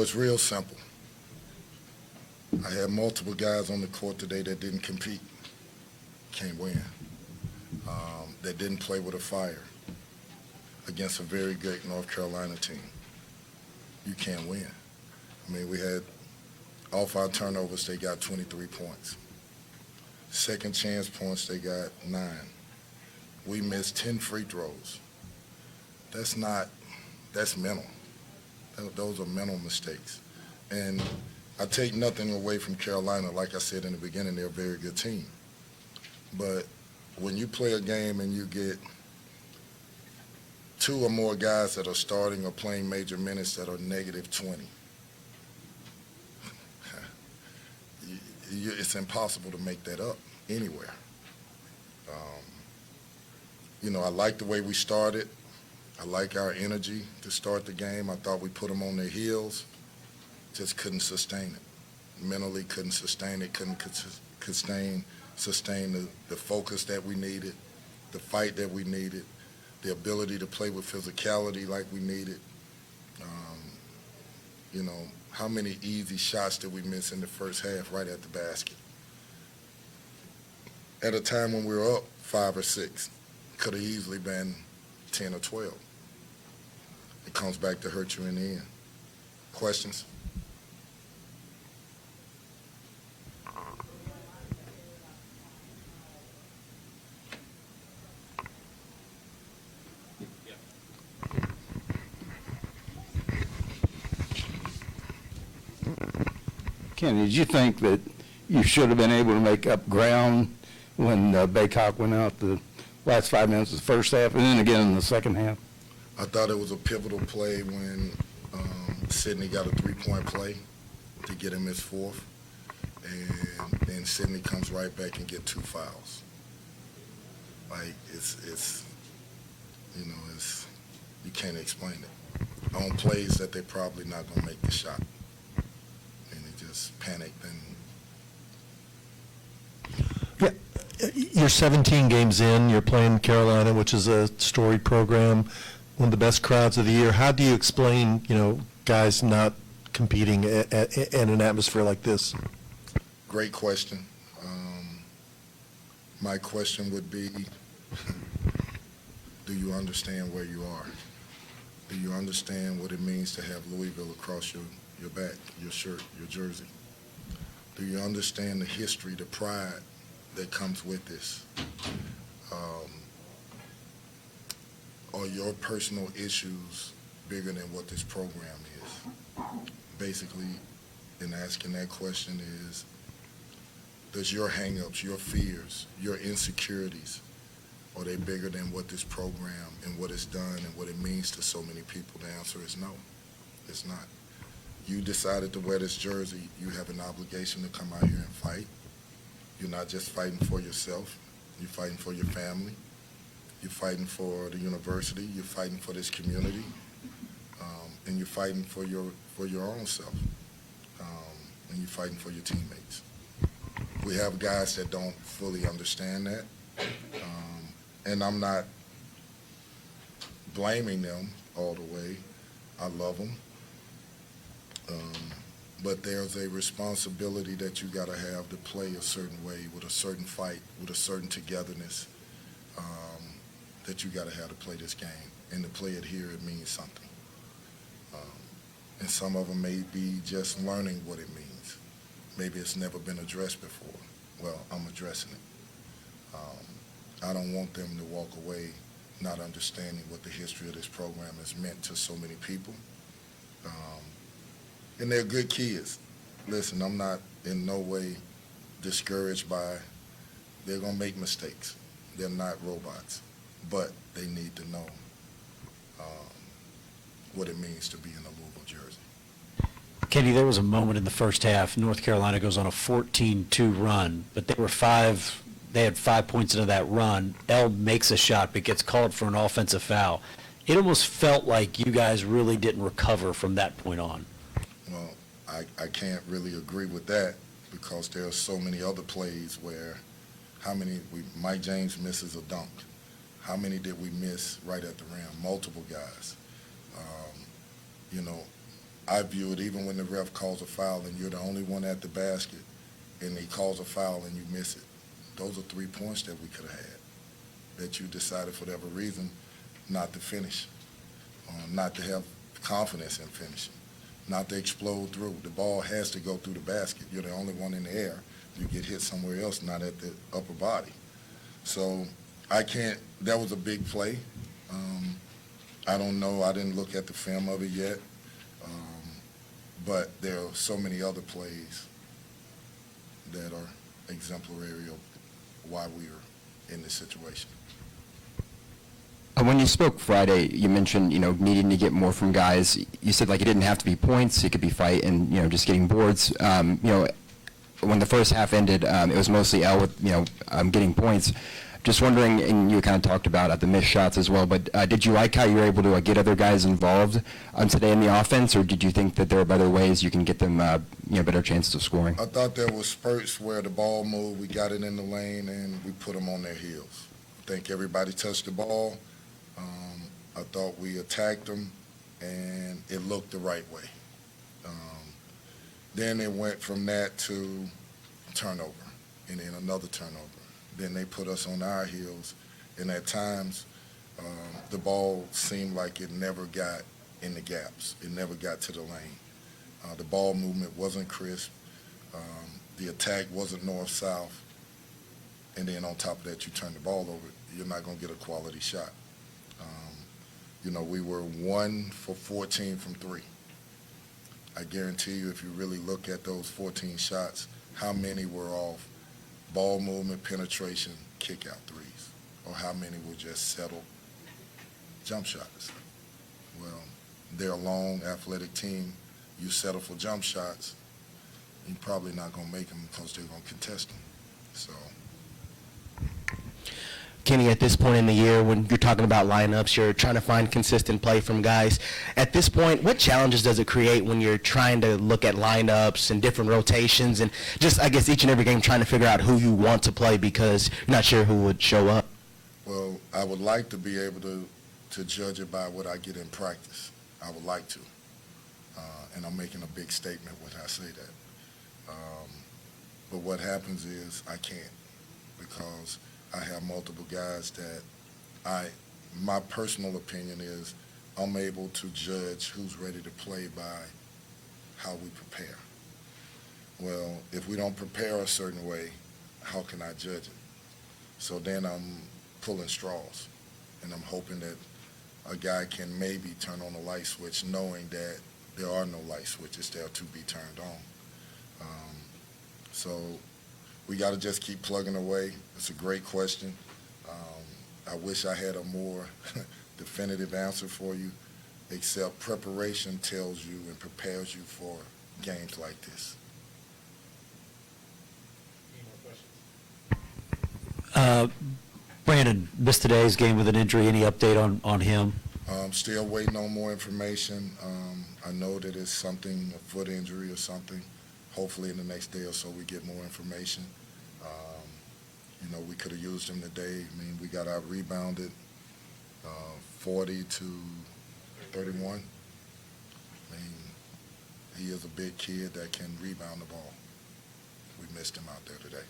It's real simple. I had multiple guys on the court today that didn't compete, can't win, that didn't play with a fire against a very good North Carolina team. You can't win. I mean, we had, off our turnovers, they got 23 points. Second chance points, they got 9. We missed 10 free throws. That's mental. Those are mental mistakes. And I take nothing away from Carolina. Like I said in the beginning, they're a very good team. But when you play a game and you get 2 or more guys that are starting or playing major minutes that are negative 20, it's impossible to make that up anywhere. I like the way we started. I like our energy to start the game. I thought we put them on their heels. Just couldn't sustain it. Mentally couldn't sustain it, couldn't sustain the focus that we needed, the fight that we needed, the ability to play with physicality like we needed. How many easy shots did we miss in the first half right at the basket? At a time when we were up 5 or 6, could have easily been 10 or 12. It comes back to hurt you in the end. Questions? Kenny, did you think that you should have been able to make up ground when Baycock went out the last 5 minutes of the first half and then again in the second half? I thought it was a pivotal play when Sidney got a 3-point play to get him his 4th, and then Sidney comes right back and get 2 fouls. Like, it's you can't explain it. On plays that they're probably not going to make the shot. And they just panicked and Yeah, you're 17 games in. You're playing Carolina, which is a storied program, one of the best crowds of the year. How do you explain, guys not competing in an atmosphere like this? Great question. My question would be, do you understand where you are? Do you understand what it means to have Louisville across your back, your shirt, your jersey? Do you understand the history, the pride that comes with this? Are your personal issues bigger than what this program is? Basically, in asking that question is, does your hang-ups, your fears, your insecurities, are they bigger than what this program and what it's done and what it means to so many people? The answer is no, it's not. You decided to wear this jersey, you have an obligation to come out here and fight. You're not just fighting for yourself, you're fighting for your family, you're fighting for the university, you're fighting for this community, and you're fighting for your own self, and you're fighting for your teammates. We have guys that don't fully understand that, and I'm not blaming them all the way. I love them. But there's a responsibility that you got to have to play a certain way, with a certain fight, with a certain togetherness, that you got to have to play this game. And to play it here, it means something. And some of them may be just learning what it means. Maybe it's never been addressed before. Well, I'm addressing it. I don't want them to walk away not understanding what the history of this program has meant to so many people. And they're good kids. Listen, I'm not in no way discouraged by, they're going to make mistakes. They're not robots. But they need to know what it means to be in a Louisville jersey. Kenny, there was a moment in the first half, North Carolina goes on a 14-2 run, but they had 5 points into that run. L makes a shot but gets called for an offensive foul. It almost felt like you guys really didn't recover from that point on. Well, I can't really agree with that, because there are so many other plays where Mike James misses a dunk. How many did we miss right at the rim? Multiple guys. I view it, even when the ref calls a foul and you're the only one at the basket and he calls a foul and you miss it, those are 3 points that we could have had that you decided for whatever reason not to finish, not to have confidence in finishing, not to explode through. The ball has to go through the basket. You're the only one in the air. You get hit somewhere else, not at the upper body. So that was a big play. I don't know. I didn't look at the film of it yet. But there are so many other plays that are exemplary of why we are in this situation. When you spoke Friday, you mentioned, needing to get more from guys. You said, it didn't have to be points, it could be fight and, just getting boards. When the first half ended, it was mostly L with, getting points. Just wondering, and you kind of talked about the missed shots as well, but did you like how you were able to get other guys involved today in the offense, or did you think that there are better ways you can get them, better chances of scoring? I thought there were spurts where the ball moved, we got it in the lane, and we put them on their heels. I think everybody touched the ball. I thought we attacked them, and it looked the right way. Then it went from that to turnover, and then another turnover. Then they put us on our heels, and at times the ball seemed like it never got in the gaps. It never got to the lane. The ball movement wasn't crisp. The attack wasn't north-south. And then on top of that, you turn the ball over, you're not going to get a quality shot. We were 1 for 14 from 3. I guarantee you, if you really look at those 14 shots, how many were off ball movement, penetration, kick-out threes, or how many were just settled jump shots? Well, they're a long, athletic team. You settle for jump shots, you're probably not going to make them because they're going to contest them. So. Kenny, at this point in the year, when you're talking about lineups, you're trying to find consistent play from guys. At this point, what challenges does it create when you're trying to look at lineups and different rotations and just, I guess, each and every game trying to figure out who you want to play because you're not sure who would show up? Well, I would like to be able to judge it by what I get in practice. I would like to. And I'm making a big statement when I say that. But what happens is I can't, because I have multiple guys that my personal opinion is I'm able to judge who's ready to play by how we prepare. Well, if we don't prepare a certain way, how can I judge it? So then I'm pulling straws, and I'm hoping that a guy can maybe turn on a light switch knowing that there are no light switches there to be turned on. So we got to just keep plugging away. It's a great question. I wish I had a more definitive answer for you, except preparation tells you and prepares you for games like this. Brandon missed today's game with an injury. Any update on him? Still waiting on more information. I know that it's something, a foot injury or something. Hopefully in the next day or so we get more information. We could have used him today. I mean, we got out rebounded 40 to 31. I mean, he is a big kid that can rebound the ball. We missed him out there today.